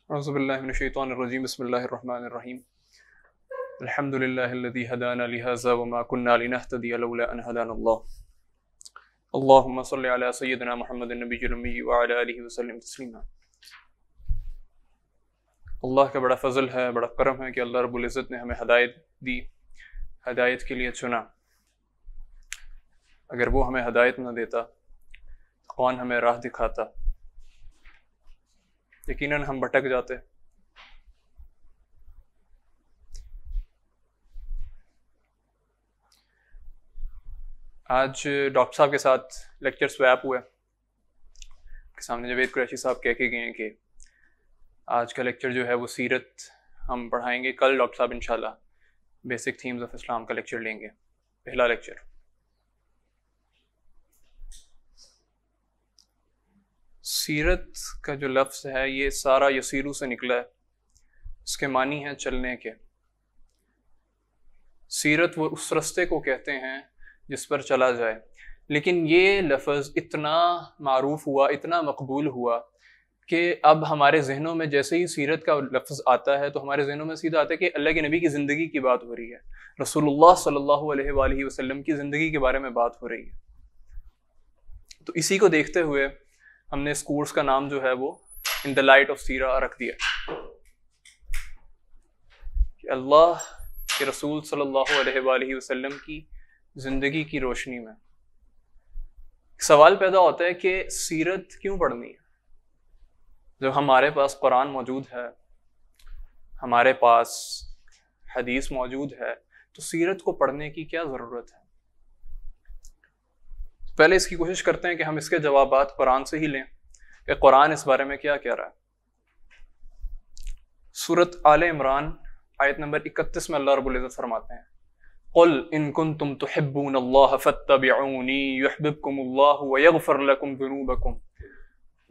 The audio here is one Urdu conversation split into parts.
اعوذ باللہ من الشیطان الرجیم بسم اللہ الرحمن الرحیم الحمد للہ الذی ہدانا لہذا وما کنا لنہتدی لولا ان ہدانا اللہ اللہم صلی علی سیدنا محمد النبی الامی وعلی آلہ وسلم تسلیما۔ اللہ کا بڑا فضل ہے، بڑا کرم ہے کہ اللہ رب العزت نے ہمیں ہدایت دی، ہدایت کے لیے چنا۔ اگر وہ ہمیں ہدایت نہ دیتا، کون ہمیں راہ دکھاتا؟ یقیناً ہم بھٹک جاتے۔ آج ڈاکٹر صاحب کے ساتھ لیکچر سویپ ہوا ہے کے سامنے جاوید قریشی صاحب کہہ کے گئے ہیں کہ آج کا لیکچر جو ہے وہ سیرت ہم پڑھائیں گے۔ کل ڈاکٹر صاحب انشاءاللہ بیسک تھیمز آف اسلام کا لیکچر لیں گے، پہلا لیکچر۔ سیرت کا جو لفظ ہے یہ سارا یسیرو سے نکلا ہے، اس کے معنی ہیں چلنے کے۔ سیرت وہ اس رستے کو کہتے ہیں جس پر چلا جائے، لیکن یہ لفظ اتنا معروف ہوا، اتنا مقبول ہوا کہ اب ہمارے ذہنوں میں جیسے ہی سیرت کا لفظ آتا ہے تو ہمارے ذہنوں میں سیدھا آتا ہے کہ اللہ کے نبی کی زندگی کی بات ہو رہی ہے، رسول اللہ صلی اللہ علیہ وآلہ وسلم کی زندگی کے بارے میں بات ہو رہی ہے۔ تو اسی کو دیکھتے ہوئے ہم نے اس کورس کا نام جو ہے وہ ان دا لائٹ آف سیرہ رکھ دیا کہ اللہ کے رسول صلی اللہ علیہ وآلہ وسلم کی زندگی کی روشنی میں۔ سوال پیدا ہوتا ہے کہ سیرت کیوں پڑھنی ہے؟ جب ہمارے پاس قرآن موجود ہے، ہمارے پاس حدیث موجود ہے، تو سیرت کو پڑھنے کی کیا ضرورت ہے؟ پہلے اس کی کوشش کرتے ہیں کہ ہم اس کے جوابات قرآن سے ہی لیں کہ قرآن اس بارے میں کیا کہہ رہا ہے۔ سورۃ آل عمران آیت نمبر 31 میں اللہ رب العزت فرماتے ہیں قُلْ إِن كُنتُمْ تُحِبُّونَ اللَّهَ فَاتَّبِعُونِي يُحْبِبْكُمُ اللَّهُ وَيَغْفِرْ لَكُمْ ذُنُوبَكُمْ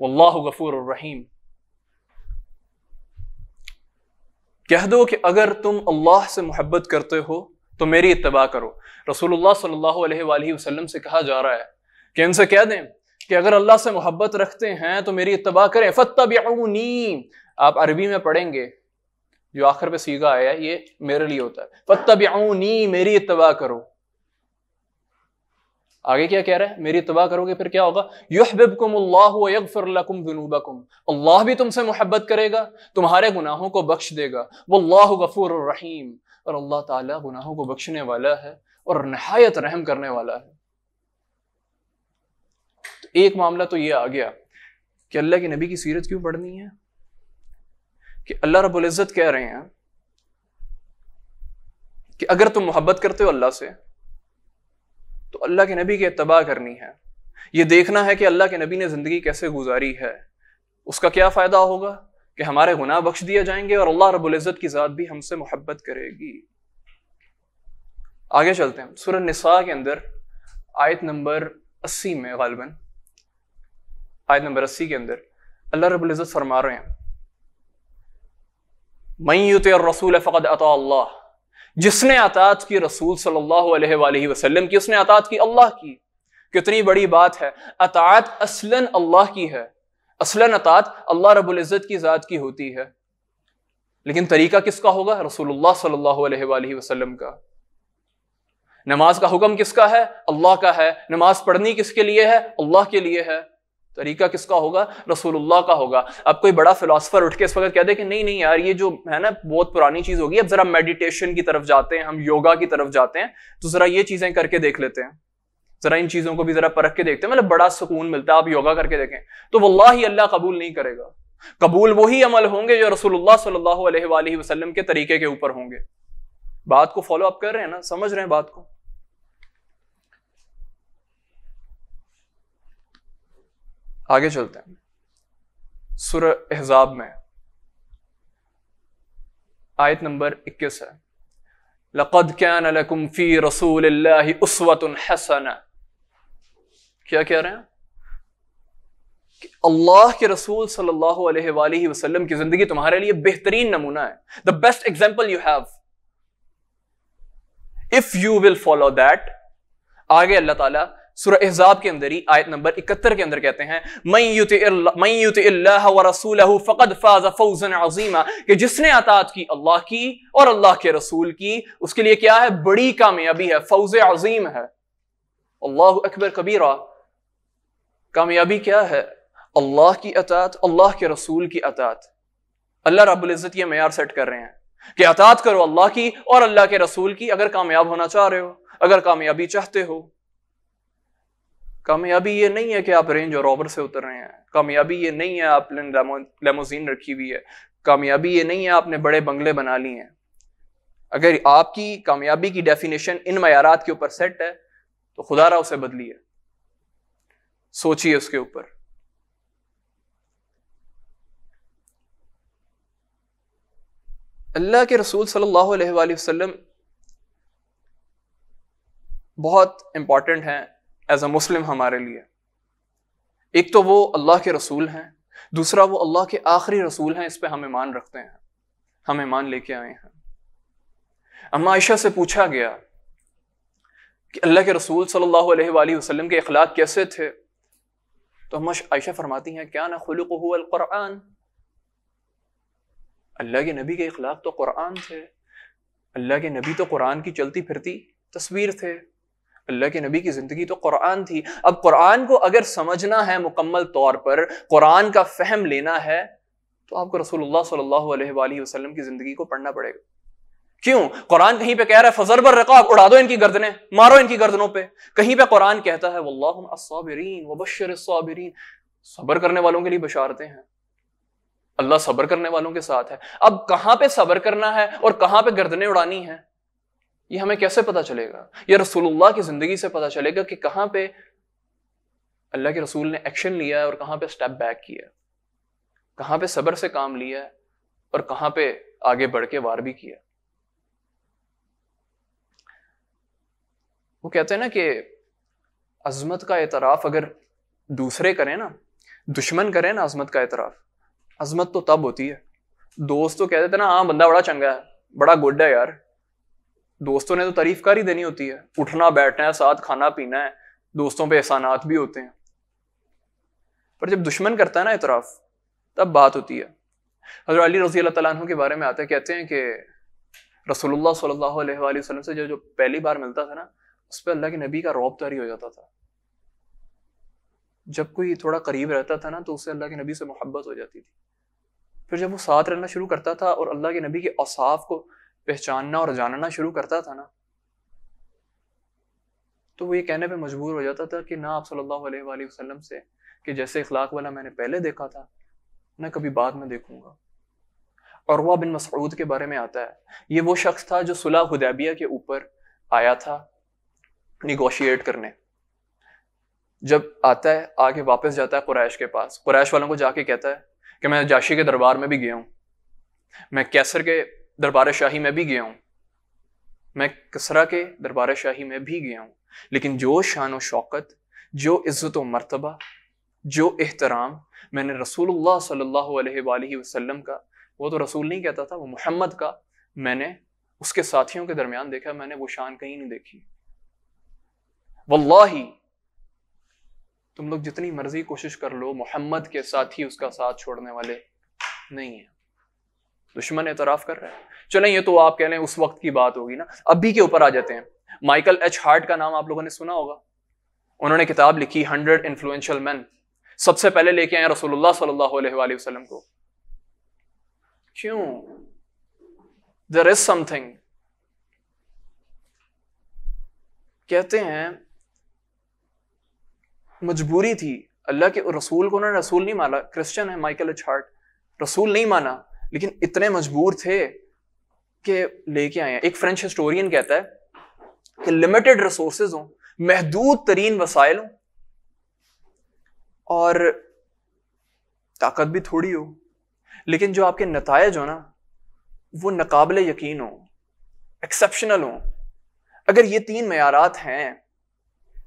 وَاللَّهُ غَفُورٌ رَحِيمٌ۔ کہہ دو کہ اگر تم اللہ سے محبت کرتے ہو تو میری اتباع کرو۔ رسول اللہ صلی اللہ علیہ وآلہ وسلم سے کہا جا رہا ہے کہ ان سے کہہ دیں کہ اگر اللہ سے محبت رکھتے ہیں تو میری اتباع کریں۔ فَاتَّبِعُونِی، آپ عربی میں پڑھیں گے جو آخر پہ صیغہ آیا ہے یہ میرے لیے ہوتا ہے، فَاتَّبِعُونِی، میری اتباع کرو۔ آگے کیا کہہ رہا ہے؟ میری اتباع کرو گے پھر کیا ہوگا؟ یحببکم اللہ ویغفر لکم ذنوبکم، اللہ بھی تم سے محبت کرے گا، تمہارے گناہوں کو بخش دے گا۔ واللہ غفور الرحیم، اور اللہ تعالیٰ گناہوں کو بخشنے والا ہے اور نہایت رحم کرنے والا ہے۔ تو ایک معاملہ تو یہ آ گیا کہ اللہ کے نبی کی سیرت کیوں پڑھنی ہے، کہ اللہ رب العزت کہہ رہے ہیں کہ اگر تم محبت کرتے ہو اللہ سے تو اللہ کے نبی کی اتباع کرنی ہے، یہ دیکھنا ہے کہ اللہ کے نبی نے زندگی کیسے گزاری ہے، اس کا کیا فائدہ ہوگا کہ ہمارے گناہ بخش دیے جائیں گے اور اللہ رب العزت کی ذات بھی ہم سے محبت کرے گی۔ آگے چلتے ہیں، سورہ نساء کے اندر آیت نمبر 80 میں، غالباً آیت نمبر 80 کے اندر اللہ رب العزت فرما رہے ہیں من یطع الرسول فقد اطاع اللہ، جس نے اطاعت کی رسول صلی اللہ علیہ وآلہ وسلم کی، اس نے اطاعت کی اللہ کی۔ کتنی بڑی بات ہے، اطاعت اصلاً اللہ کی ہے، اصلاً اطاعت اللہ رب العزت کی ذات کی ہوتی ہے، لیکن طریقہ کس کا ہوگا؟ رسول اللہ صلی اللہ علیہ وآلہ وسلم کا۔ نماز کا حکم کس کا ہے؟ اللہ کا ہے۔ نماز پڑھنی کس کے لیے ہے؟ اللہ کے لیے ہے۔ طریقہ کس کا ہوگا؟ رسول اللہ کا ہوگا۔ اب کوئی بڑا فلاسفر اٹھ کے اس وقت کہہ دے کہ نہیں یار یہ جو ہے نا بہت پرانی چیز ہوگی، اب ذرا میڈیٹیشن کی طرف جاتے ہیں، ہم یوگا کی طرف جاتے ہیں، تو ذرا یہ چیزیں کر کے دیکھ لیتے ہیں، ذرا ان چیزوں کو بھی ذرا پرکھ کے دیکھتے ہیں، مطلب بڑا سکون ملتا ہے، آپ یوگا کر کے دیکھیں تو واللہ اللہ قبول نہیں کرے گا۔ قبول وہی عمل ہوں گے جو رسول اللہ صلی اللہ علیہ وآلہ وسلم کے طریقے کے اوپر ہوں گے۔ بات کو فالو اپ کر رہے ہیں نا، سمجھ رہے ہیں بات کو؟ آگے چلتے ہیں، سورہ احزاب میں آیت نمبر 21 ہے لَقَدْ كَانَ لَكُمْ فِي رَسُولِ اللَّهِ أُسْوَةٌ حَسَنَةٌ۔ کیا کہہ رہے ہیں کہ اللہ کے رسول صلی اللہ علیہ وآلہ وسلم کی زندگی تمہارے لیے بہترین نمونہ ہے، the best example you have if you will follow that۔ آگے اللہ تعالیٰ سورہ احزاب کے اندر ہی آیت نمبر 71 کے اندر کہتے ہیں من یطع اللہ ورسولہ فقد فاز فوزا عظیما، کہ جس نے اطاعت کی اللہ کی اور اللہ کے رسول کی، اس کے لیے کیا ہے؟ بڑی کامیابی ہے، فوز عظیم ہے۔ اللہ اکبر کبیرہ۔ کامیابی کیا ہے؟ اللہ کی اطاعت، اللہ کے رسول کی اطاعت۔ اللہ رب العزت یہ معیار سیٹ کر رہے ہیں کہ اطاعت کرو اللہ کی اور اللہ کے رسول کی اگر کامیاب ہونا چاہ رہے ہو، اگر کامیابی چاہتے ہو۔ کامیابی یہ نہیں ہے کہ آپ رینج اور روور سے اتر رہے ہیں، کامیابی یہ نہیں ہے آپ نے لیموزین رکھی ہوئی ہے، کامیابی یہ نہیں ہے آپ نے بڑے بنگلے بنا لی ہیں۔ اگر آپ کی کامیابی کی ڈیفینیشن ان معیارات کے اوپر سیٹ ہے تو خدا را اسے بدلیے، سوچیے اس کے اوپر۔ اللہ کے رسول صلی اللہ علیہ وآلہ وسلم بہت امپورٹنٹ ہیں ایز اے مسلم ہمارے لیے۔ ایک تو وہ اللہ کے رسول ہیں، دوسرا وہ اللہ کے آخری رسول ہیں، اس پہ ہم ایمان رکھتے ہیں، ہم ایمان لے کے آئے ہیں۔ اما عائشہ سے پوچھا گیا کہ اللہ کے رسول صلی اللہ علیہ وآلہ وسلم کے اخلاق کیسے تھے، تو اما عائشہ فرماتی ہیں کیا نا خلقہ القرآن، اللہ کے نبی کے اخلاق تو قرآن تھے، اللہ کے نبی تو قرآن کی چلتی پھرتی تصویر تھے، اللہ کے نبی کی زندگی تو قرآن تھی۔ اب قرآن کو اگر سمجھنا ہے مکمل طور پر، قرآن کا فہم لینا ہے، تو آپ کو رسول اللہ صلی اللہ علیہ وآلہ وسلم کی زندگی کو پڑھنا پڑے گا۔ کیوں؟ قرآن کہیں پہ کہہ رہا ہے فضرب الرقاب، اڑا دو ان کی گردنیں، مارو ان کی گردنوں پہ۔ کہیں پہ قرآن کہتا ہے واللہ مع الصابرین وبشر الصابرین، صبر کرنے والوں کے لیے بشارتیں ہیں، اللہ صبر کرنے والوں کے ساتھ ہے۔ اب کہاں پہ صبر کرنا ہے اور کہاں پہ گردنیں اڑانی ہیں، یہ ہمیں کیسے پتا چلے گا؟ یہ رسول اللہ کی زندگی سے پتا چلے گا کہ کہاں پہ اللہ کے رسول نے ایکشن لیا ہے اور کہاں پہ سٹیپ بیک کیا ہے، کہاں پہ صبر سے کام لیا ہے اور کہاں پہ آگے بڑھ کے وار بھی کیا۔ وہ کہتے ہیں نا کہ عظمت کا اعتراف اگر دوسرے کریں نا، دشمن کریں نا عظمت کا اعتراف، عظمت تو تب ہوتی ہے، دوست تو کہہ دیتے نا ہاں بندہ بڑا چنگا ہے، بڑا گڈ ہے یار، دوستوں نے تو تعریف کر ہی دینی ہوتی ہے، اٹھنا بیٹھنا ہے، ساتھ کھانا پینا ہے، دوستوں پہ احسانات بھی ہوتے ہیں۔ پر جب دشمن کرتا ہے نا اعتراف، تب بات ہوتی ہے۔ حضرت علی رضی اللہ تعالیٰ عنہ کے بارے میں آتا ہے، کہتے ہیں کہ رسول اللہ صلی اللہ علیہ وآلہ وسلم سے جو پہلی بار ملتا تھا نا، اس پہ اللہ کے نبی کا رعب طاری ہو جاتا تھا۔ جب کوئی تھوڑا قریب رہتا تھا نا تو اس سے اللہ کے نبی سے محبت ہو جاتی تھی۔ پھر جب وہ ساتھ رہنا شروع کرتا تھا اور اللہ کے نبی کے اوصاف کو پہچاننا اور جاننا شروع کرتا تھا نا، تو وہ یہ کہنے پہ مجبور ہو جاتا تھا کہ نہ آپ صلی اللہ علیہ وآلہ وسلم سے کہ جیسے اخلاق والا میں نے پہلے دیکھا تھا، نہ کبھی بعد میں دیکھوں گا۔ عروہ بن مسعود کے بارے میں آتا ہے، یہ وہ شخص تھا جو صلح حدیبیہ کے اوپر آیا تھا نیگوشیٹ کرنے۔ جب آتا ہے آگے واپس جاتا ہے قریش کے پاس، قریش والوں کو جا کے کہتا ہے کہ میں جاشی کے دربار میں بھی گیا ہوں، میں کیسر کے دربار شاہی میں بھی گیا ہوں، میں کسرا کے دربار شاہی میں بھی گیا ہوں، لیکن جو شان و شوکت، جو عزت و مرتبہ، جو احترام میں نے رسول اللہ صلی اللہ علیہ وآلہ وسلم کا، وہ تو رسول نہیں کہتا تھا، وہ محمد کا، میں نے اس کے ساتھیوں کے درمیان دیکھا، میں نے وہ شان کہیں نہیں دیکھی۔ واللہ تم لوگ جتنی مرضی کوشش کر لو، محمد کے ساتھی اس کا ساتھ چھوڑنے والے نہیں ہیں۔ دشمن اعتراف کر رہا ہے۔ چلیں یہ تو آپ کہہ لیں اس وقت کی بات ہوگی نا، ابھی کے اوپر آ جاتے ہیں۔ مائیکل ایچ ہارٹ کا نام آپ لوگوں نے سنا ہوگا، انہوں نے کتاب لکھی 100 انفلوئنشل مین، سب سے پہلے لے کے آئے رسول اللہ صلی اللہ علیہ وآلہ وسلم کو۔ کیوں؟ there is something، کہتے ہیں مجبوری تھی، اللہ کے رسول کو انہوں نے رسول نہیں مانا، کرسچن ہے مائیکل ایچ ہارٹ، رسول نہیں مانا، لیکن اتنے مجبور تھے کہ لے کے آئے ہیں۔ ایک فرینچ ہسٹورین کہتا ہے کہ لمیٹڈ ریسورسز ہوں، محدود ترین وسائل ہوں اور طاقت بھی تھوڑی ہو، لیکن جو آپ کے نتائج ہو نا وہ ناقابل یقین ہوں، ایکسیپشنل ہوں۔ اگر یہ تین معیارات ہیں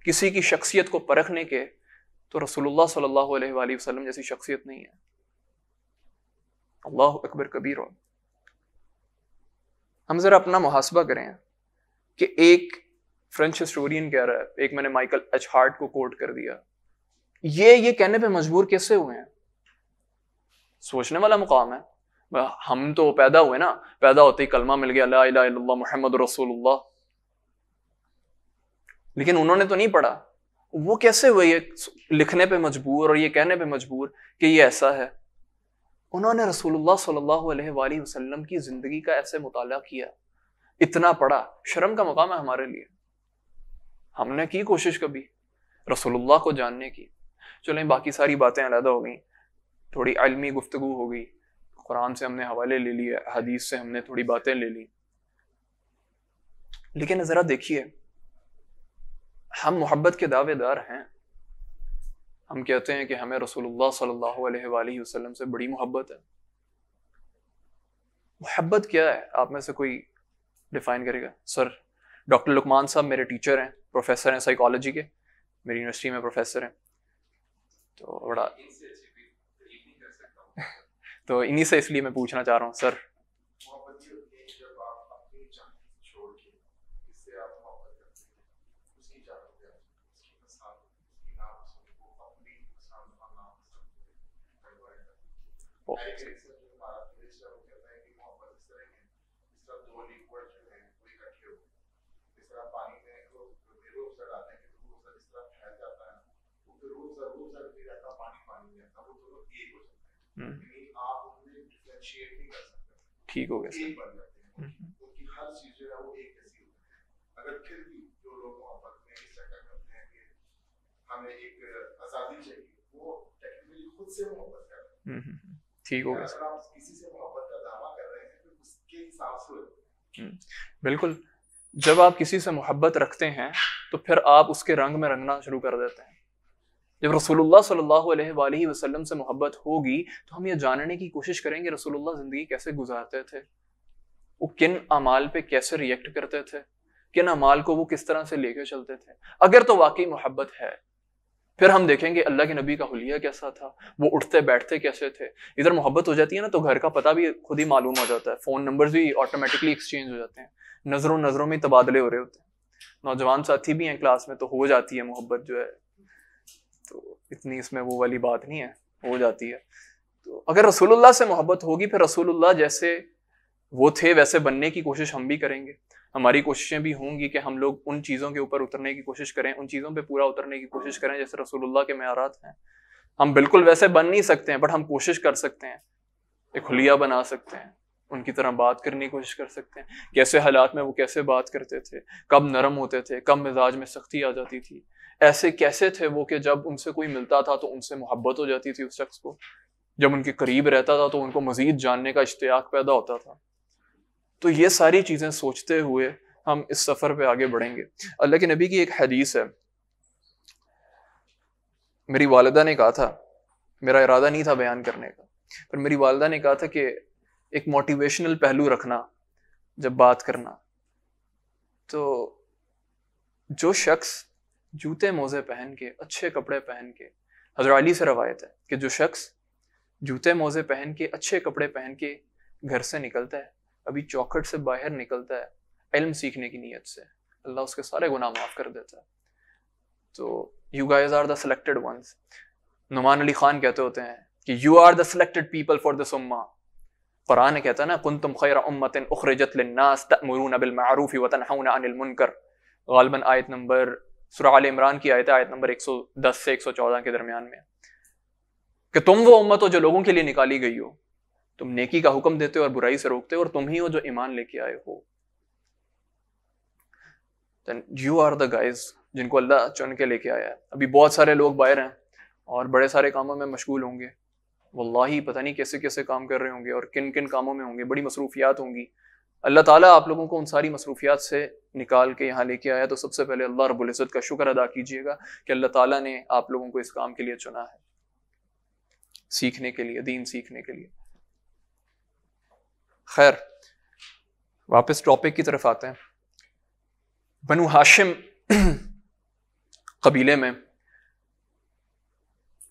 کسی کی شخصیت کو پرکھنے کے، تو رسول اللہ صلی اللہ علیہ وآلہ وسلم جیسی شخصیت نہیں ہے۔ اللہ اکبر کبیر۔ ہم ذرا اپنا محاسبہ کریں کہ ایک فرینچ ہسٹورین کہہ رہا ہے, ایک میں نے مائیکل ایچ ہارٹ کو کوٹ کر دیا, یہ کہنے پہ مجبور کیسے ہوئے ہیں؟ سوچنے والا مقام ہے. ہم تو پیدا ہوئے نا, پیدا ہوتے ہی کلمہ مل گیا لا الہ الا اللہ محمد رسول اللہ, لیکن انہوں نے تو نہیں پڑھا. وہ کیسے ہوئے یہ لکھنے پہ مجبور اور یہ کہنے پہ مجبور کہ یہ ایسا ہے؟ انہوں نے رسول اللہ صلی اللہ علیہ وآلہ وسلم کی زندگی کا ایسے مطالعہ کیا, اتنا پڑھا. شرم کا مقام ہے ہمارے لیے. ہم نے کی کوشش کبھی رسول اللہ کو جاننے کی؟ چلیں باقی ساری باتیں علیحدہ ہو گئیں, تھوڑی علمی گفتگو ہو گئی, قرآن سے ہم نے حوالے لے لیے, حدیث سے ہم نے تھوڑی باتیں لے لی, لیکن ذرا دیکھیے ہم محبت کے دعوے دار ہیں. ہم کہتے ہیں کہ ہمیں رسول اللہ صلی اللہ علیہ وآلہ وسلم سے بڑی محبت ہے. محبت کیا ہے؟ آپ میں سے کوئی ڈیفائن کرے گا؟ سر ڈاکٹر لقمان صاحب میرے ٹیچر ہیں, پروفیسر ہیں سائیکالوجی کے, میری یونیورسٹی میں پروفیسر ہیں, تو بڑا تو انہی سے اس لیے میں پوچھنا چاہ رہا ہوں سر. ٹھیک ہو گیا ٹھیک ہو گیا. بالکل, جب آپ کسی سے محبت رکھتے ہیں تو پھر آپ اس کے رنگ میں رنگنا شروع کر دیتے ہیں. جب رسول اللہ صلی اللہ علیہ وآلہ وسلم سے محبت ہوگی تو ہم یہ جاننے کی کوشش کریں گے رسول اللہ زندگی کیسے گزارتے تھے, وہ کن اعمال پہ کیسے ریئیکٹ کرتے تھے, کن اعمال کو وہ کس طرح سے لے کے چلتے تھے. اگر تو واقعی محبت ہے پھر ہم دیکھیں گے اللہ کے نبی کا حلیہ کیسا تھا, وہ اٹھتے بیٹھتے کیسے تھے. ادھر محبت ہو جاتی ہے نا تو گھر کا پتہ بھی خود ہی معلوم ہو جاتا ہے, فون نمبرز بھی آٹومیٹکلی ایکسچینج ہو جاتے ہیں, نظروں میں تبادلے ہو رہے ہوتے ہیں. نوجوان ساتھی بھی ہیں کلاس میں تو ہو جاتی ہے محبت جو ہے, تو اتنی اس میں وہ والی بات نہیں ہے, ہو جاتی ہے. تو اگر رسول اللہ سے محبت ہوگی پھر رسول اللہ جیسے وہ تھے ویسے بننے کی کوشش ہم بھی کریں گے. ہماری کوششیں بھی ہوں گی کہ ہم لوگ ان چیزوں کے اوپر اترنے کی کوشش کریں, ان چیزوں پہ پورا اترنے کی کوشش کریں جیسے رسول اللہ کے معیارات ہیں. ہم بالکل ویسے بن نہیں سکتے ہیں بٹ ہم کوشش کر سکتے ہیں, ایک حلیہ بنا سکتے ہیں, ان کی طرح بات کرنے کی کوشش کر سکتے ہیں. کیسے حالات میں وہ کیسے بات کرتے تھے, کب نرم ہوتے تھے, کب مزاج میں سختی آ جاتی تھی, ایسے کیسے تھے وہ کہ جب ان سے کوئی ملتا تھا تو ان سے محبت ہو جاتی تھی اس شخص کو, جب ان کے قریب رہتا تھا تو ان کو مزید جاننے کا اشتیاق پیدا ہوتا تھا. تو یہ ساری چیزیں سوچتے ہوئے ہم اس سفر پہ آگے بڑھیں گے. اللہ کے نبی کی ایک حدیث ہے, میری والدہ نے کہا تھا, میرا ارادہ نہیں تھا بیان کرنے کا, پر میری والدہ نے کہا تھا کہ ایک موٹیویشنل پہلو رکھنا جب بات کرنا. تو جو شخص جوتے موزے پہن کے, اچھے کپڑے پہن کے, حضرت علی سے روایت ہے کہ جو شخص جوتے موزے پہن کے, اچھے کپڑے پہن کے گھر سے نکلتا ہے, ابھی چوکھٹ سے باہر نکلتا ہے علم سیکھنے کی نیت سے, اللہ اس کے سارے گناہ معاف کر دیتا ہے. تو you guys are the selected ones. Noman Ali Khan کہتے ہوتے ہیں کہ you are the selected people for this ummah. قرآن کہتا ہے نا کنتم خیر امت اخرجت للناس تأمرون بالمعروف وتنہون عن المنکر, غالباً آیت نمبر سورہ آل عمران کی آیت ہے, آیت نمبر 110 سے 114 کے درمیان میں, کہ تم وہ امت ہو جو لوگوں کے لیے نکالی گئی ہو, تم نیکی کا حکم دیتے ہو اور برائی سے روکتے ہو, اور تم ہی ہو جو ایمان لے کے آئے ہو. Then you are the guys جن کو اللہ چن کے لے کے آیا ہے. ابھی بہت سارے لوگ باہر ہیں اور بڑے سارے کاموں میں مشغول ہوں گے, واللہ پتہ نہیں کیسے کیسے کام کر رہے ہوں گے اور کن کن کاموں میں ہوں گے, بڑی مصروفیات ہوں گی. اللہ تعالیٰ آپ لوگوں کو ان ساری مصروفیات سے نکال کے یہاں لے کے آیا, تو سب سے پہلے اللہ رب العزت کا شکر ادا کیجیے گا کہ اللہ تعالیٰ نے آپ لوگوں کو اس کام کے لیے چنا ہے, سیکھنے کے لیے, دین سیکھنے کے لیے. خیر, واپس ٹاپک کی طرف آتے ہیں. بنو ہاشم قبیلے میں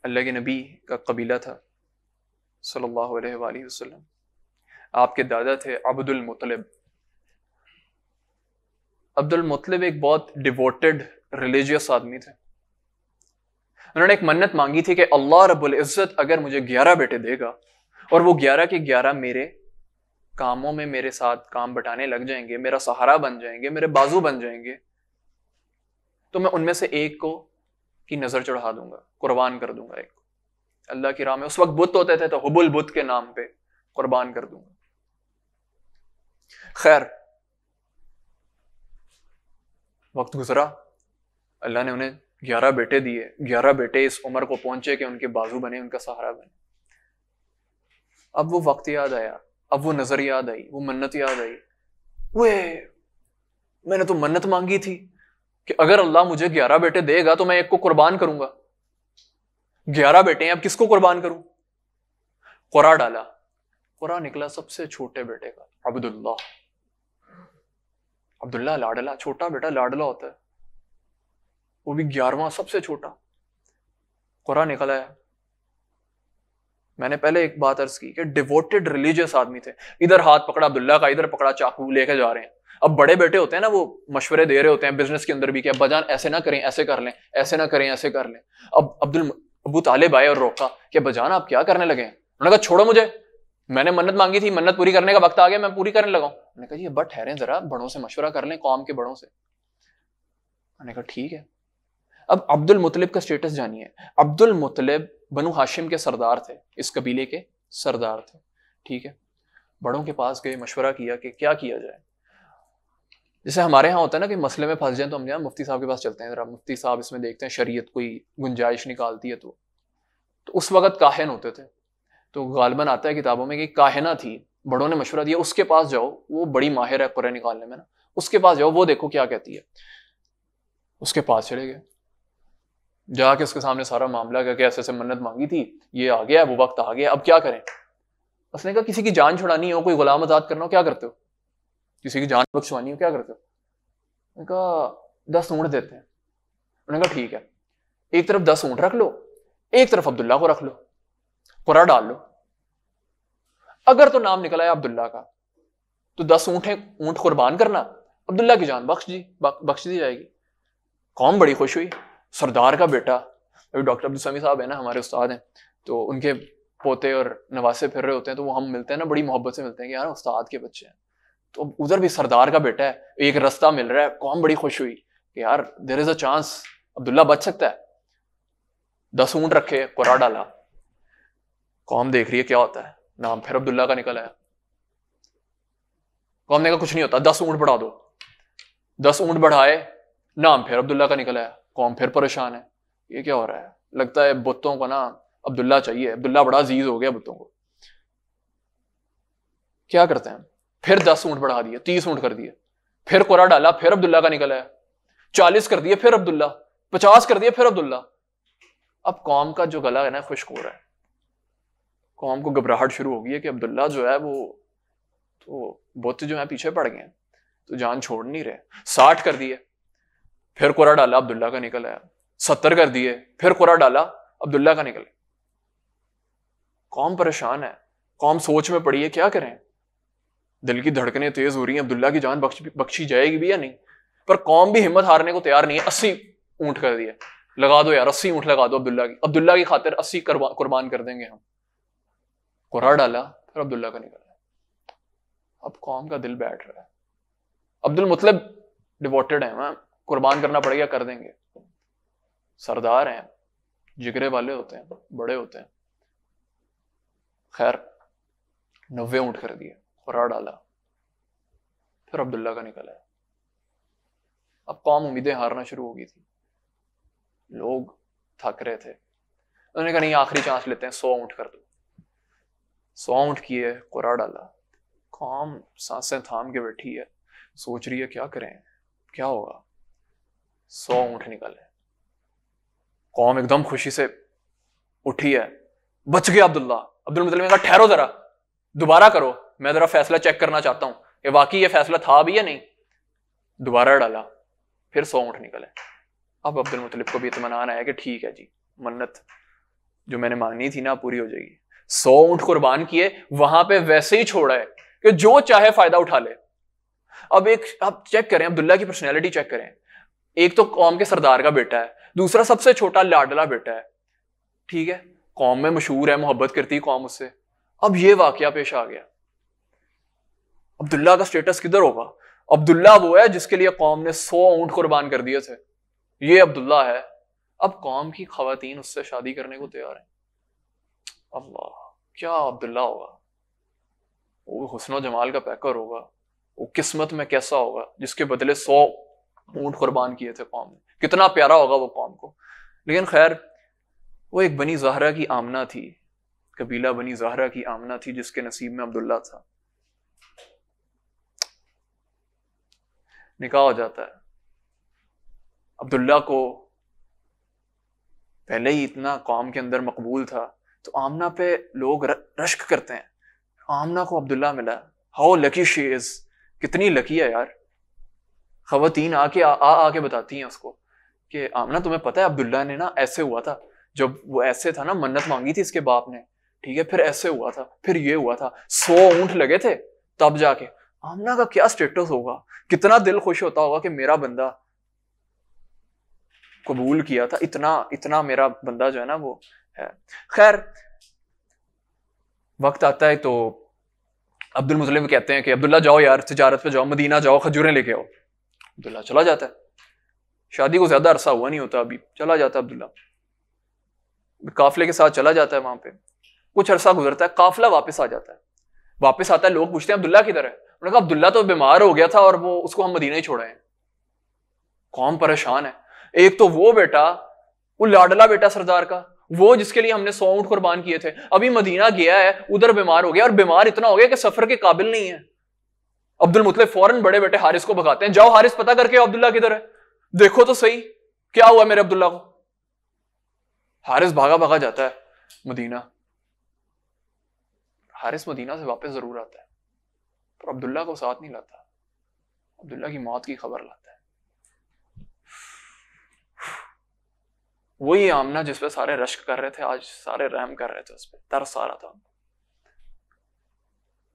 اللہ کے نبی کا قبیلہ تھا صلی اللہ علیہ وآلہ وسلم. آپ کے دادا تھے عبد المطلب. عبد المطلب ایک بہت ڈیووٹڈ ریلیجیس آدمی تھے. انہوں نے ایک منت مانگی تھی کہ اللہ رب العزت اگر مجھے 11 بیٹے دے گا اور وہ 11 کے 11 میرے کاموں میں میرے ساتھ کام بٹانے لگ جائیں گے, میرا سہارا بن جائیں گے, میرے بازو بن جائیں گے, تو میں ان میں سے ایک کو کی نظر چڑھا دوں گا, قربان کر دوں گا ایک کو اللہ کی راہ میں. اس وقت بت ہوتے تھے تو حبل بت کے نام پہ قربان کر دوں گا. خیر وقت گزرا, اللہ نے انہیں 11 بیٹے دیے. 11 بیٹے اس عمر کو پہنچے کہ ان کے بازو بنے, ان کا سہارا بنے. اب وہ وقت یاد آیا, اب وہ نظر یاد آئی, وہ منت یاد آئی. میں نے تو منت مانگی تھی کہ اگر اللہ مجھے 11 بیٹے دے گا تو میں ایک کو قربان کروں گا. 11 بیٹے ہیں, اب کس کو قربان کروں؟ قرا ڈالا. قرا نکلا سب سے چھوٹے بیٹے کا, عبداللہ. عبداللہ لاڈلا, چھوٹا بیٹا لاڈلا ہوتا ہے, وہ بھی 11واں سب سے چھوٹا. قرا نکلا ہے. میں نے پہلے ایک بات عرض کی کہ ڈیووٹڈ ریلیجیس آدمی تھے. ادھر ہاتھ پکڑا عبداللہ کا, ادھر پکڑا چاقو, لے کے جا رہے ہیں. اب بڑے بیٹے ہوتے ہیں نا, وہ مشورے دے رہے ہوتے ہیں بزنس کے اندر بھی کہ ابا جان ایسے نہ کریں, ایسے کر لیں, ایسے نہ کریں, ایسے کر لیں. اب ابو طالب آئے اور روکا کہ ابا جان آپ کیا کرنے لگے ہیں؟ انہوں نے کہا چھوڑو مجھے, میں نے منت مانگی تھی, منت پوری کرنے کا وقت آ گیا, میں پوری کرنے لگا ہوں. میں نے کہا جی ابا ٹھہریں ذرا, بڑوں سے مشورہ کر لیں, قوم کے بڑوں سے. میں نے کہا ٹھیک ہے. اب عبد المطلب کا سٹیٹس جانیے. عبد المطلب بنو ہاشم کے سردار تھے, اس قبیلے کے سردار تھے. ٹھیک ہے, بڑوں کے پاس گئے, مشورہ کیا کہ کیا کیا جائے. جیسے ہمارے ہاں ہوتا ہے نا کہ مسئلے میں پھنس جائیں تو ہم جائیں مفتی صاحب کے پاس چلتے ہیں, ذرا مفتی صاحب اس میں دیکھتے ہیں شریعت کوئی گنجائش نکالتی ہے. تو اس وقت کاہن ہوتے تھے, تو غالباً آتا ہے کتابوں میں کہ کاہنہ تھی, بڑوں نے مشورہ دیا اس کے پاس جاؤ, وہ بڑی ماہر ہے قرآن نکالنے میں نا, اس کے پاس جاؤ, وہ دیکھو کیا کہتی ہے. اس کے پاس چلے گئے, جا کے اس کے سامنے سارا معاملہ کر کے ایسے ایسے منت مانگی تھی, یہ آ گیا, وہ وقت آ گیا, اب کیا کریں. اس نے کہا کسی کی جان چھڑانی ہو, کوئی غلام آزاد کرنا ہو, کیا کرتے ہو؟ کسی کی جان بخشوانی ہو, کیا کرتے ہو؟ میں نے کہا 10 اونٹ دیتے ہیں. انہوں نے کہا ٹھیک ہے, ایک طرف 10 اونٹ رکھ لو, ایک طرف عبداللہ کو رکھ لو, قرآن ڈال لو. اگر تو نام نکلا ہے عبداللہ کا تو 10 اونٹ قربان کرنا, عبداللہ کی جان بخش دی جائے گی. قوم بڑی خوش ہوئی. سردار کا بیٹا, ابھی ڈاکٹر عبدالسمی صاحب ہیں نا, ہمارے استاد ہیں, تو ان کے پوتے اور نواسے پھر رہے ہوتے ہیں, تو وہ ہم ملتے ہیں نا, بڑی محبت سے ملتے ہیں کہ یار استاد کے بچے ہیں. تو ادھر بھی سردار کا بیٹا ہے, ایک رستہ مل رہا ہے. قوم بڑی خوش ہوئی کہ یار دیر از اے چانس, عبداللہ بچ سکتا ہے. 10 اونٹ رکھے, قرآن ڈالا. قوم دیکھ رہی ہے کیا ہوتا ہے, نام پھر عبداللہ کا نکل آیا. قوم نے کہا کچھ نہیں ہوتا, 10 اونٹ بڑھا دو. 10 اونٹ بڑھائے, نام پھر عبداللہ کا نکل آیا. قوم پھر پریشان ہے, یہ کیا ہو رہا ہے, لگتا ہے بتوں کو نا عبداللہ چاہیے, عبداللہ بڑا عزیز ہو گیا بتوں کو. کیا کرتے ہیں, پھر 10 اونٹ بڑھا دیے, 30 اونٹ کر دیے. پھر قرآن ڈالا, پھر عبداللہ کا نکل آیا. 40 کر دیے, پھر عبداللہ. 50 کر دیے, پھر عبداللہ. اب قوم کا جو گلا ہے نا خشک ہو رہا ہے. قوم کو گھبراہٹ شروع ہو گئی ہے کہ عبداللہ جو ہے وہ تو بت جو ہے پیچھے پڑ گئے ہیں, تو جان چھوڑ نہیں رہے. 60 کر دیے, پھر قرآن ڈالا, عبداللہ کا نکل آیا. 70 کر دیے, پھر قرآن ڈالا, عبداللہ کا نکل. قوم پریشان ہے, قوم سوچ میں پڑی ہے کیا کریں. دل کی دھڑکنیں تیز ہو رہی ہیں, عبداللہ کی جان بخشی جائے گی بھی یا نہیں. پر قوم بھی ہمت ہارنے کو تیار نہیں ہے. 80 اونٹ کر دیے, لگا دو یار 80 اونٹ لگا دو عبداللہ کی, عبداللہ کی خاطر 80 قربان کر دیں گے ہم. قرآن ڈالا, پھر عبداللہ کا نکل آیا. اب قوم کا دل بیٹھ رہا ہے. عبد المطلب ڈیووٹڈ ہیں, قربان کرنا پڑے گا, کر دیں گے. سردار ہیں, جگرے والے ہوتے ہیں, بڑے ہوتے ہیں. خیر 90 اونٹ کر دیے, قرآن ڈالا, پھر عبداللہ کا نکل آیا. اب قوم امیدیں ہارنا شروع ہو گئی تھی, لوگ تھک رہے تھے. انہوں نے کہا نہیں آخری چانس لیتے ہیں, 100 اونٹ کر دو. 100 اونٹ کیے, قرآن ڈالا. قوم سانسیں تھام کے بیٹھی ہے, سوچ رہی ہے کیا کریں, کیا ہوگا. 100 اونٹ نکلے. قوم ایک دم خوشی سے اٹھی ہے, بچ گیا عبداللہ. عبد المطلب نے کہا ٹھہرو ذرا, دوبارہ کرو, میں ذرا فیصلہ چیک کرنا چاہتا ہوں کہ واقعی یہ فیصلہ تھا بھی یا نہیں. دوبارہ ڈالا, پھر 100 اونٹ نکلے. اب عبد المطلب کو بھی اطمینان آیا کہ ٹھیک ہے جی, منت جو میں نے مانگنی تھی نا پوری ہو جائے گی. 100 اونٹ قربان کیے, وہاں پہ ویسے ہی چھوڑا ہے کہ جو چاہے فائدہ اٹھا لے. اب آپ چیک کریں عبداللہ کی پرسنالٹی چیک کریں. ایک تو قوم کے سردار کا بیٹا ہے, دوسرا سب سے چھوٹا لاڈلا بیٹا ہے, ٹھیک ہے, قوم میں مشہور ہے, محبت کرتی ہے قوم اس سے. اب یہ واقعہ پیش آ گیا, عبداللہ کا سٹیٹس کدھر ہوگا؟ عبداللہ وہ ہے جس کے لیے قوم نے 100 اونٹ قربان کر دیے تھے, یہ عبداللہ ہے. اب قوم کی خواتین اس سے شادی کرنے کو تیار ہیں. اللہ, کیا عبداللہ ہوگا؟ وہ حسن و جمال کا پیکر ہوگا, وہ قسمت میں کیسا ہوگا جس کے بدلے 100 اونٹ قربان کیے تھے قوم نے. کتنا پیارا ہوگا وہ قوم کو. لیکن خیر, وہ ایک بنی زہرہ کی آمنہ تھی, قبیلہ بنی زہرہ کی آمنہ تھی جس کے نصیب میں عبداللہ تھا. نکاح ہو جاتا ہے. عبداللہ کو پہلے ہی اتنا قوم کے اندر مقبول تھا, تو آمنہ پہ لوگ رشک کرتے ہیں. آمنہ کو عبداللہ ملا, ہاؤ لکی شی از, کتنی لکی ہے یار. خواتین آ کے بتاتی ہیں اس کو کہ آمنہ تمہیں پتہ ہے عبداللہ نے نا ایسے ہوا تھا, جب وہ ایسے تھا نا منت مانگی تھی اس کے باپ نے, ٹھیک ہے, پھر ایسے ہوا تھا, پھر یہ ہوا تھا, 100 اونٹ لگے تھے تب جا کے. آمنہ کا کیا سٹیٹس ہوگا, کتنا دل خوش ہوتا ہوگا کہ میرا بندہ قبول کیا تھا, اتنا میرا بندہ جو ہے نا وہ ہے. خیر, وقت آتا ہے تو عبد المطلب کہتے ہیں کہ عبداللہ جاؤ یار, تجارت پہ جاؤ, مدینہ جاؤ, کھجوریں لے کے آؤ. عبداللہ چلا جاتا ہے. شادی کو زیادہ عرصہ ہوا نہیں ہوتا ابھی, چلا جاتا ہے عبداللہ, قافلے کے ساتھ چلا جاتا ہے. وہاں پہ کچھ عرصہ گزرتا ہے, قافلہ واپس آ جاتا ہے. واپس آتا ہے, لوگ پوچھتے ہیں عبداللہ کدھر ہے؟ انہوں نے کہا عبداللہ تو بیمار ہو گیا تھا اور وہ اس کو ہم مدینہ ہی چھوڑے ہیں. قوم پریشان ہے. ایک تو وہ بیٹا, وہ لاڈلا بیٹا سردار کا, وہ جس کے لیے ہم نے 100 اونٹ قربان کیے تھے, ابھی مدینہ گیا ہے, ادھر بیمار ہو گیا, اور بیمار اتنا ہو گیا کہ سفر کے قابل نہیں ہے. عبد المطلب فوراً بڑے بیٹے حارث کو بھگاتے ہیں, جاؤ حارث پتہ کر کے عبداللہ کدھر ہے, دیکھو تو صحیح کیا ہوا میرے عبداللہ کو. حارث بھاگا جاتا ہے مدینہ. حارث مدینہ سے واپس ضرور آتا ہے, پر عبداللہ کو ساتھ نہیں لاتا, عبداللہ کی موت کی خبر لاتا ہے. وہی آمنہ جس پہ سارے رشک کر رہے تھے, آج سارے رحم کر رہے تھے اس پہ, ترس آ رہا تھا.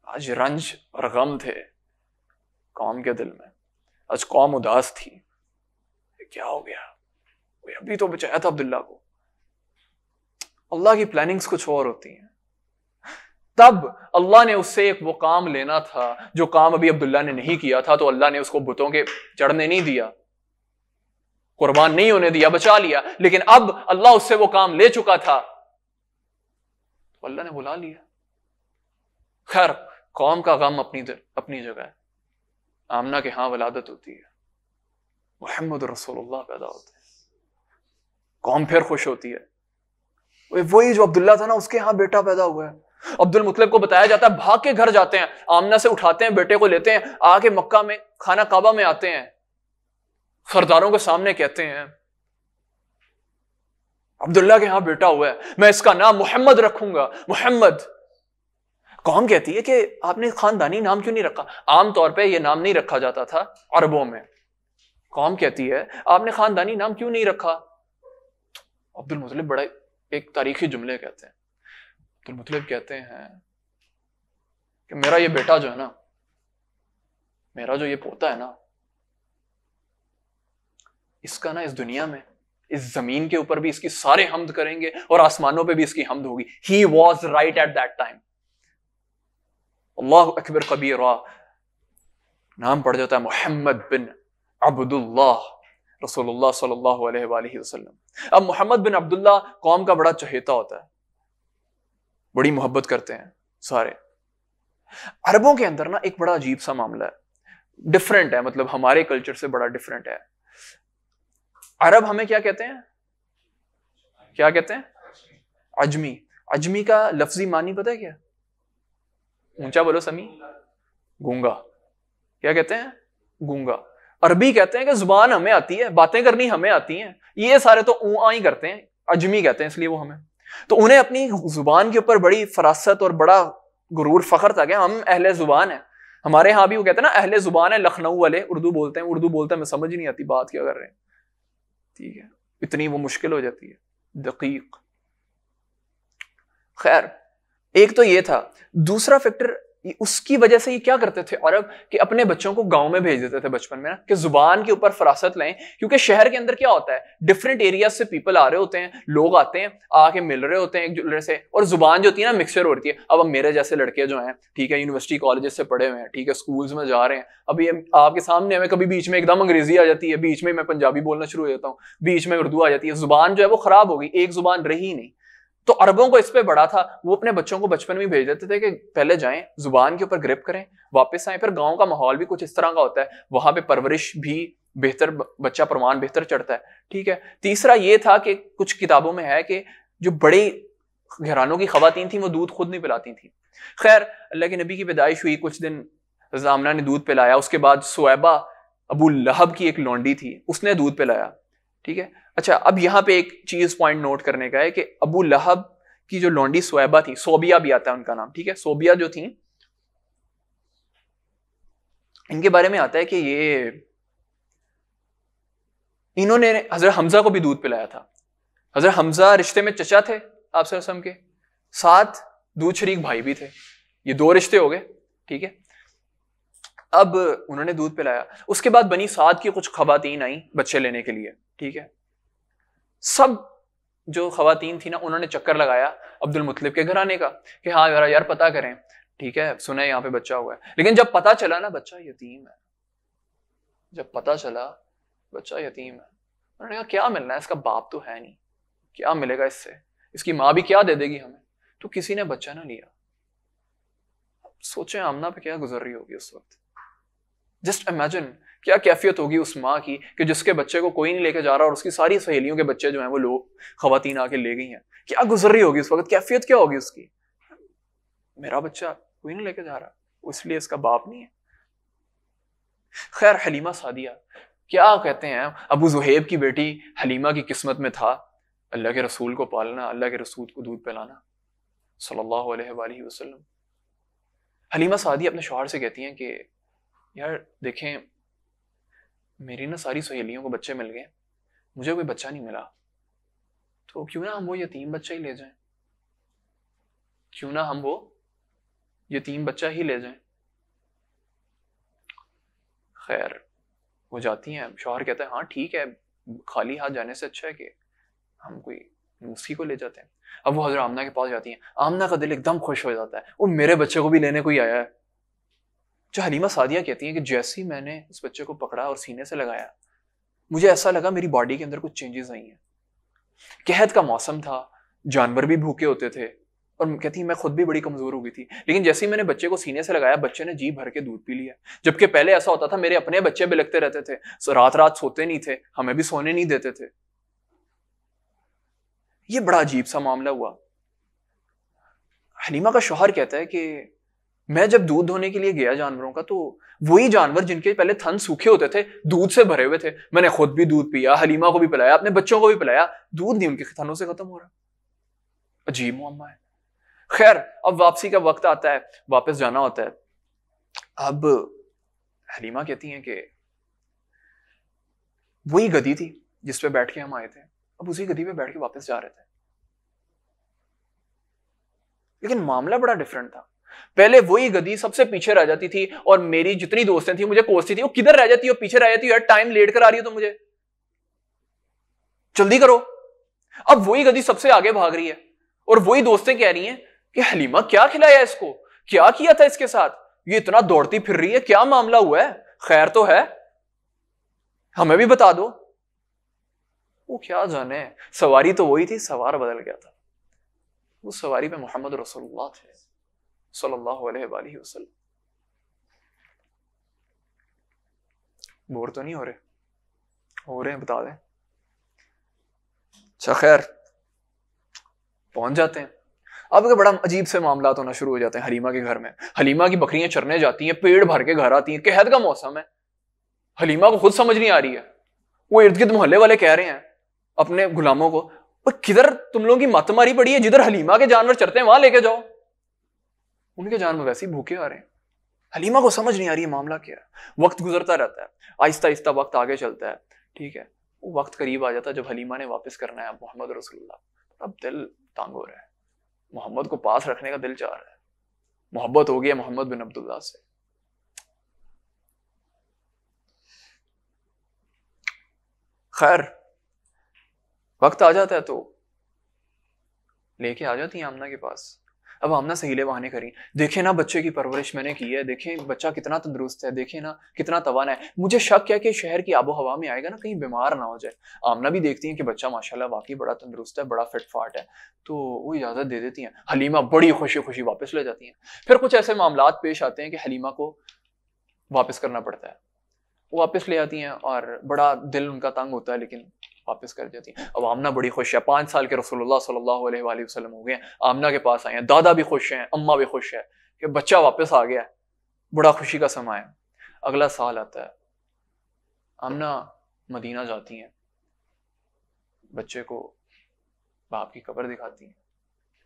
آج رنج اور غم تھے قوم کے دل میں, آج قوم اداس تھی. کیا ہو گیا, ابھی تو بچایا تھا عبداللہ کو. اللہ کی پلاننگز کچھ اور ہوتی ہیں. تب اللہ نے اس سے ایک وہ کام لینا تھا جو کام ابھی عبداللہ نے نہیں کیا تھا, تو اللہ نے اس کو بتوں کے چڑھنے نہیں دیا, قربان نہیں ہونے دیا, بچا لیا. لیکن اب اللہ اس سے وہ کام لے چکا تھا, تو اللہ نے بلا لیا. خیر, قوم کا غم اپنی جگہ ہے. آمنہ کے ہاں ولادت ہوتی ہے, محمد رسول اللہ پیدا ہوتے ہیں, قوم پھر خوش ہوتی ہے. وہی جو عبداللہ تھا نا, اس کے ہاں بیٹا پیدا ہوا ہے. عبد المطلب کو بتایا جاتا ہے, بھاگ کے گھر جاتے ہیں, آمنہ سے اٹھاتے ہیں, بیٹے کو لیتے ہیں, آ کے مکہ میں خانہ کعبہ میں آتے ہیں, سرداروں کے سامنے کہتے ہیں عبداللہ کے ہاں بیٹا ہوا ہے, میں اس کا نام محمد رکھوں گا. محمد. قوم کہتی ہے کہ آپ نے خاندانی نام کیوں نہیں رکھا؟ عام طور پہ یہ نام نہیں رکھا جاتا تھا عربوں میں. قوم کہتی ہے آپ نے خاندانی نام کیوں نہیں رکھا؟ عبد المطلب بڑا ایک تاریخی جملے کہتے ہیں. عبد المطلب کہتے ہیں کہ میرا یہ بیٹا جو ہے نا, میرا جو یہ پوتا ہے نا, اس کا نا اس دنیا میں, اس زمین کے اوپر بھی اس کی سارے حمد کریں گے اور آسمانوں پہ بھی اس کی حمد ہوگی. He was right at that time. اللہ اکبر کبیرہ. نام پڑ جاتا ہے محمد بن عبداللہ رسول اللہ صلی اللہ علیہ وآلہ وسلم. اب محمد بن عبداللہ قوم کا بڑا چہیتا ہوتا ہے, بڑی محبت کرتے ہیں سارے. عربوں کے اندر نا ایک بڑا عجیب سا معاملہ ہے, ڈفرینٹ ہے, مطلب ہمارے کلچر سے بڑا ڈفرینٹ ہے. عرب ہمیں کیا کہتے ہیں؟ کیا کہتے ہیں؟ عجمی. عجمی کا لفظی معنی پتہ ہے کیا؟ اونچا بولو سمی. گونگا. کیا کہتے ہیں؟ گونگا. عربی کہتے ہیں کہ زبان ہمیں آتی ہے, باتیں کرنی ہمیں آتی ہیں, یہ سارے تو اوں آ ہی کرتے ہیں, عجمی کہتے ہیں اس لیے وہ ہمیں. تو انہیں اپنی زبان کے اوپر بڑی فراست اور بڑا غرور فخر تھا کہ ہم اہل زبان ہیں. ہمارے ہاں بھی وہ کہتے ہیں نا اہل زبان ہے, لکھنؤ والے اردو بولتے ہیں, اردو بولتے ہیں, میں سمجھ نہیں آتی بات کیا کر رہے ہیں. ٹھیک ہے, اتنی وہ مشکل ہو جاتی ہے, دقیق. خیر, ایک تو یہ تھا. دوسرا فیکٹر اس کی وجہ سے یہ کیا کرتے تھے عرب کہ اپنے بچوں کو گاؤں میں بھیج دیتے تھے بچپن میں نا کہ زبان کے اوپر فراست لیں, کیونکہ شہر کے اندر کیا ہوتا ہے ڈفرینٹ ایریاز سے پیپل آ رہے ہوتے ہیں, لوگ آتے ہیں آ کے مل رہے ہوتے ہیں ایک دوسرے سے, اور زبان جو ہوتی ہے نا مکسچر ہوتی ہے. اب میرے جیسے لڑکے جو ہیں ٹھیک ہے یونیورسٹی کالجز سے پڑھے ہوئے ہیں ٹھیک ہے اسکولز میں جا رہے ہیں, ابھی آپ کے سامنے ہمیں کبھی بیچ میں ایک دم انگریزی آ جاتی ہے, بیچ میں پنجابی بولنا شروع ہو جاتا ہوں, بیچ میں اردو آ جاتی ہے, زبان جو ہے وہ خراب ہو گئی, ایک زبان رہی نہیں. تو عربوں کو اس پہ بڑا تھا, وہ اپنے بچوں کو بچپن میں بھیج دیتے تھے کہ پہلے جائیں زبان کے اوپر گرپ کریں واپس آئیں. پھر گاؤں کا ماحول بھی کچھ اس طرح کا ہوتا ہے, وہاں پہ پرورش بھی بہتر, بچہ پروان بہتر چڑھتا ہے ٹھیک ہے. تیسرا یہ تھا کہ کچھ کتابوں میں ہے کہ جو بڑے گھرانوں کی خواتین تھیں وہ دودھ خود نہیں پلاتی تھیں. خیر اللہ کے نبی کی پیدائش ہوئی, کچھ دن آمنہ نے دودھ پلایا, اس کے بعد سویبہ ابو لہب کی ایک لونڈی تھی اس نے دودھ پلایا ٹھیک ہے. اچھا اب یہاں پہ ایک چیز پوائنٹ نوٹ کرنے کا ہے کہ ابو لہب کی جو لونڈی سویبہ تھی, صوبیہ بھی آتا ہے ان کا نام ٹھیک ہے, صوبیہ جو تھی ان کے بارے میں آتا ہے کہ یہ انہوں نے حضرت حمزہ کو بھی دودھ پلایا تھا. حضرت حمزہ رشتے میں چچا تھے آپ صلی اللہ علیہ وسلم کے, ساتھ دودھ شریک بھائی بھی تھے, یہ 2 رشتے ہو گئے ٹھیک ہے. اب انہوں نے دودھ پلایا, اس کے بعد بنی سعد کی کچھ خواتین آئیں بچے لینے کے لیے ٹھیک ہے. سب جو خواتین تھی نا انہوں نے چکر لگایا عبد المطلب کے گھرانے کا کہ ہاں یار پتہ کریں ٹھیک ہے, سنیں یہاں پہ بچہ ہوا ہے. لیکن جب پتہ چلا نا بچہ یتیم ہے, جب پتہ چلا بچہ یتیم ہے, انہوں نے کہا کیا ملنا ہے, اس کا باپ تو ہے نہیں, کیا ملے گا اس سے, اس کی ماں بھی کیا دے دے گی ہمیں, تو کسی نے بچہ نہ لیا. سوچیں آمنہ پہ کیا گزر رہی ہوگی اس وقت, جسٹ امیجن کیا کیفیت ہوگی اس ماں کی کہ جس کے بچے کو کوئی نہیں لے کے جا رہا اور اس کی ساری سہیلیوں کے بچے جو ہیں وہ لوگ خواتین آ کے لے گئی ہیں. کیا گزر رہی ہوگی اس وقت, کیفیت کیا ہوگی اس کی, میرا بچہ کوئی نہیں لے کے جا رہا, اس لیے اس کا باپ نہیں ہے. خیر حلیمہ سعدیہ کیا کہتے ہیں, ابو زہیب کی بیٹی حلیمہ کی قسمت میں تھا اللہ کے رسول کو پالنا, اللہ کے رسول کو دودھ پلانا صلی اللہ علیہ وآلہ وسلم. حلیمہ سعدیہ اپنے شوہر سے کہتی ہیں کہ یار دیکھیں میری نا ساری سہیلیوں کو بچے مل گئے, مجھے کوئی بچہ نہیں ملا, تو کیوں نہ ہم وہ یتیم بچہ ہی لے جائیں, کیوں نہ ہم وہ یتیم بچہ ہی لے جائیں. خیر وہ جاتی ہیں, شوہر کہتا ہے ہاں ٹھیک ہے, خالی ہاتھ جانے سے اچھا ہے کہ ہم کوئی اسی کو لے جاتے ہیں. اب وہ حضرت آمنہ کے پاس جاتی ہیں, آمنہ کا دل ایک دم خوش ہو جاتا ہے, وہ میرے بچے کو بھی لینے کوئی آیا ہے. جو حلیمہ سعدیہ کہتی ہیں کہ جیسے ہی میں نے اس بچے کو پکڑا اور سینے سے لگایا مجھے ایسا لگا میری باڈی کے اندر کچھ چینجز آئی ہیں. قحط کا موسم تھا, جانور بھی بھوکے ہوتے تھے, اور کہتی ہیں میں خود بھی بڑی کمزور ہو گئی تھی, لیکن جیسے ہی میں نے بچے کو سینے سے لگایا بچے نے جی بھر کے دودھ پی لیا. جبکہ پہلے ایسا ہوتا تھا میرے اپنے بچے بھی لگتے رہتے تھے, رات رات سوتے نہیں تھے, ہمیں بھی سونے نہیں دیتے تھے. یہ بڑا عجیب سا معاملہ ہوا. حلیمہ کا شوہر کہتا ہے کہ میں جب دودھ دھونے کے لیے گیا جانوروں کا تو وہی جانور جن کے پہلے تھن سوکھے ہوتے تھے دودھ سے بھرے ہوئے تھے, میں نے خود بھی دودھ پیا, حلیمہ کو بھی پلایا, اپنے بچوں کو بھی پلایا, دودھ نہیں ان کے تھنوں سے ختم ہو رہا. عجیب معاملہ ہے. خیر اب واپسی کا وقت آتا ہے, واپس جانا ہوتا ہے. اب حلیمہ کہتی ہیں کہ وہی گدی تھی جس پہ بیٹھ کے ہم آئے تھے, اب اسی گدی پہ بیٹھ کے واپس جا رہے تھے. لیکن معاملہ بڑا ڈفرنٹ تھا. پہلے وہی گدی سب سے پیچھے رہ جاتی تھی, اور میری جتنی دوستیں تھیں مجھے کوستی تھی وہ کدھر رہ جاتی ہے, پیچھے رہ جاتی ہے, یار ٹائم لیٹ کر آ رہی ہے تو مجھے جلدی کرو. اب وہی گدی سب سے آگے بھاگ رہی ہے, اور وہی دوستیں کہہ رہی ہیں کہ حلیمہ کیا کھلایا اس کو, کیا کیا تھا اس کے ساتھ, یہ اتنا دوڑتی پھر رہی ہے, کیا معاملہ ہوا ہے, خیر تو ہے, ہمیں بھی بتا دو. وہ کیا جانے, سواری تو وہی تھی, سوار بدل گیا تھا. وہ سواری پہ محمد رسول اللہ تھے صلی اللہ علیہ وآلہ وسلم. بور تو نہیں ہو رہے ہیں, بتا دیں. اچھا خیر پہنچ جاتے ہیں. اب کہ بڑا عجیب سے معاملات ہونا شروع ہو جاتے ہیں حلیمہ کے گھر میں. حلیمہ کی بکریاں چرنے جاتی ہیں, پیڑ بھر کے گھر آتی ہیں, قحط کا موسم ہے, حلیمہ کو خود سمجھ نہیں آ رہی ہے. وہ ارد گرد محلے والے کہہ رہے ہیں اپنے غلاموں کو کدھر تم لوگوں کی مت ماری پڑی ہے, جدھر حلیمہ کے جانور چرتے ہیں وہاں لے کے جاؤ, ان کے جانور ویسے ہی بھوکے آ رہے ہیں. حلیمہ کو سمجھ نہیں آ رہی ہے معاملہ کیا ہے. وقت گزرتا رہتا ہے, آہستہ آہستہ وقت آگے چلتا ہے, ٹھیک ہے. وہ وقت قریب آ جاتا ہے جب حلیمہ نے واپس کرنا ہے محمد رسول اللہ. اب دل تانگ ہو رہا ہے, محمد کو پاس رکھنے کا دل چاہ رہا ہے, محبت ہو گیا محمد بن عبداللہ سے. خیر وقت آ جاتا ہے تو لے کے آ جاتی ہیں آمنہ کے پاس. اب آمنہ سے ہیلے بہانے کریں, دیکھیں نا بچے کی پرورش میں نے کی ہے, دیکھیں بچہ کتنا تندرست ہے, دیکھیں نا کتنا توانا ہے, مجھے شک ہے کہ شہر کی آب و ہوا میں آئے گا نا کہیں بیمار نہ ہو جائے. آمنہ بھی دیکھتی ہیں کہ بچہ ماشاءاللہ واقعی بڑا تندرست ہے, بڑا فٹ فاٹ ہے, تو وہ اجازت دے دیتی ہیں. حلیمہ بڑی خوشی خوشی واپس لے جاتی ہیں. پھر کچھ ایسے معاملات پیش آتے ہیں کہ حلیمہ کو واپس کرنا پڑتا ہے. وہ واپس لے آتی ہیں اور بڑا دل ان کا تنگ ہوتا ہے لیکن واپس کر جاتی ہیں. اب آمنہ بڑی خوش ہے, 5 سال کے رسول اللہ صلی اللہ علیہ وآلہ وسلم ہو گئے ہیں, آمنہ کے پاس آئے ہیں, دادا بھی خوش ہیں, اماں بھی خوش ہے کہ بچہ واپس آ گیا ہے, بڑا خوشی کا سما ہے. اگلا سال آتا ہے, آمنہ مدینہ جاتی ہیں, بچے کو باپ کی قبر دکھاتی ہیں.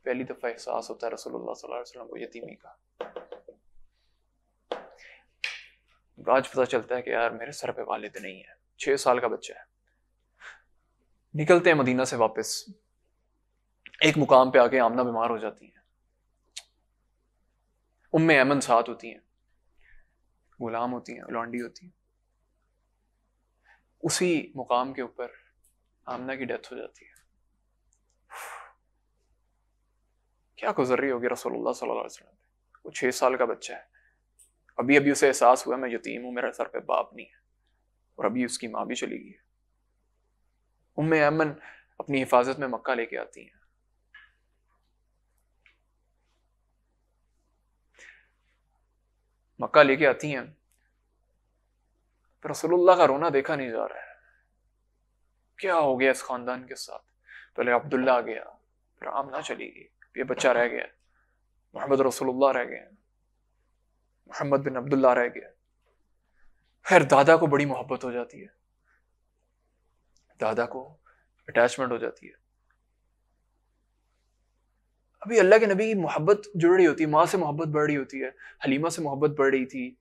پہلی دفعہ احساس ہوتا ہے رسول اللہ صلی اللہ علیہ وسلم کو یتیمی کا. آج پتہ چلتا ہے کہ یار میرے سر پہ والد نہیں ہے, 6 سال کا بچہ ہے. نکلتے ہیں مدینہ سے واپس, ایک مقام پہ آ کے آمنہ بیمار ہو جاتی ہیں. ام ایمن ساتھ ہوتی ہیں, غلام ہوتی ہیں, لونڈی ہوتی ہیں. اسی مقام کے اوپر آمنہ کی ڈیتھ ہو جاتی ہے. کیا گزر رہی ہوگی رسول اللہ صلی اللہ علیہ وسلم پہ. وہ 6 سال کا بچہ ہے, ابھی اسے احساس ہوا میں یتیم ہوں, میرے سر پہ باپ نہیں ہے, اور ابھی اس کی ماں بھی چلی گئی ہے. ام ایمن اپنی حفاظت میں مکہ لے کے آتی ہیں. مکہ لے کے آتی ہیں, رسول اللہ کا رونا دیکھا نہیں جا رہا ہے. کیا ہو گیا اس خاندان کے ساتھ. پہلے عبداللہ آ گیا, پھر آمنہ چلی گئی, یہ بچہ رہ گیا, محمد رسول اللہ رہ گئے, محمد بن عبداللہ رہ گیا. خیر دادا کو بڑی محبت ہو جاتی ہے, دادا کو اٹیچمنٹ ہو جاتی ہے. ابھی اللہ کے نبی کی محبت جڑ رہی ہوتی ہے, ماں سے محبت بڑھ رہی ہوتی ہے, حلیمہ سے محبت بڑھ رہی تھی.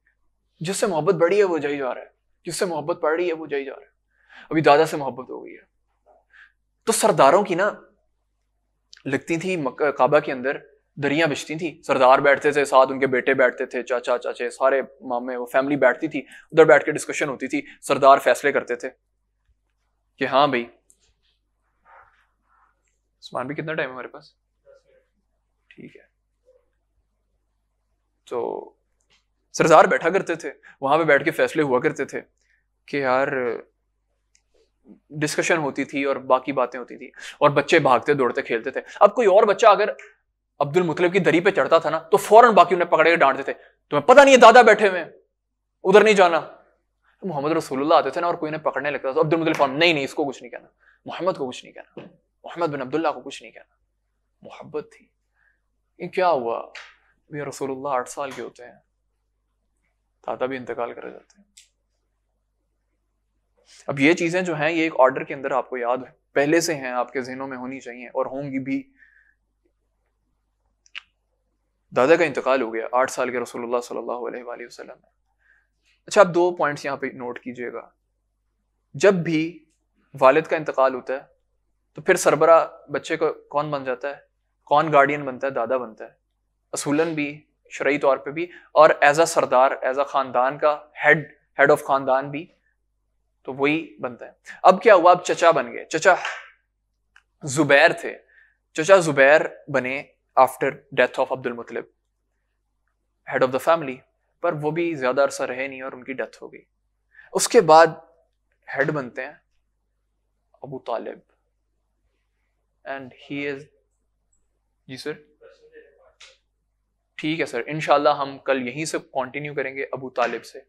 جس سے محبت بڑھی ہے وہ جائی جا رہا ہے, جس سے محبت بڑھ رہی ہے وہ جائی جا رہا ہے. ابھی دادا سے محبت ہو گئی ہے. تو سرداروں کی نا لگتی تھی کعبہ کے اندر دریاں بچتی تھیں, سردار بیٹھتے تھے ساتھ, ان کے بیٹے بیٹھتے تھے, چاچا چاچے سارے مامے, وہ فیملی بیٹھتی تھی, ادھر بیٹھ کے ڈسکشن ہوتی تھی. سردار فیصلے کرتے تھے کہ ہاں بھائی. عثمان بھی کتنا ٹائم ہے ہمارے پاس؟ ٹھیک ہے. تو سردار بیٹھا کرتے تھے وہاں پہ, بیٹھ کے فیصلے ہوا کرتے تھے کہ یار ڈسکشن ہوتی تھی اور باقی باتیں ہوتی تھی, اور بچے بھاگتے دوڑتے کھیلتے تھے. اب کوئی اور بچہ اگر عبد المطلب کی دری پہ چڑھتا تھا نا تو فوراً باقی انہیں پکڑ کے ڈانٹتے تھے, تمہیں پتہ نہیں ہے دادا بیٹھے ہوئے, ادھر نہیں جانا. محمد رسول اللہ آتے تھے نا اور کوئی انہیں پکڑنے لگتا تھا, عبد المطلب نہیں اس کو کچھ نہیں کہنا, محمد کو کچھ نہیں کہنا, محمد بن عبداللہ کو کچھ نہیں کہنا. محبت تھی. یہ کیا ہوا, یہ رسول اللہ 8 سال کے ہوتے ہیں, دادا بھی انتقال کر جاتے ہیں. اب یہ چیزیں جو ہیں یہ ایک آرڈر کے اندر آپ کو یاد ہے, پہلے سے ہیں, آپ کے ذہنوں میں ہونی چاہیے اور ہوں گی بھی. دادا کا انتقال ہو گیا 8 سال کے رسول اللہ صلی اللہ علیہ وآلہ وسلم. اچھا آپ 2 پوائنٹس یہاں پہ نوٹ کیجئے گا. جب بھی والد کا انتقال ہوتا ہے تو پھر سربراہ بچے کو کون بن جاتا ہے, کون گارڈین بنتا ہے؟ دادا بنتا ہے, اصولاً بھی شرعی طور پہ بھی, اور as a Sardar, as a خاندان کا ہیڈ آف خاندان بھی تو وہی بنتا ہے. اب کیا ہوا, اب چچا بن گئے. چچا زبیر تھے, چچا زبیر بنے after death of Abdul Muttalib, head of the family, پر وہ بھی زیادہ عرصہ رہے نہیں اور ان کی ڈیتھ ہو گئی. اس کے بعد ہیڈ بنتے ہیں ابو طالب, اینڈ ہی از, جی سر ٹھیک ہے سر, انشاءاللہ ہم کل یہیں سے کنٹینیو کریں گے ابو طالب سے.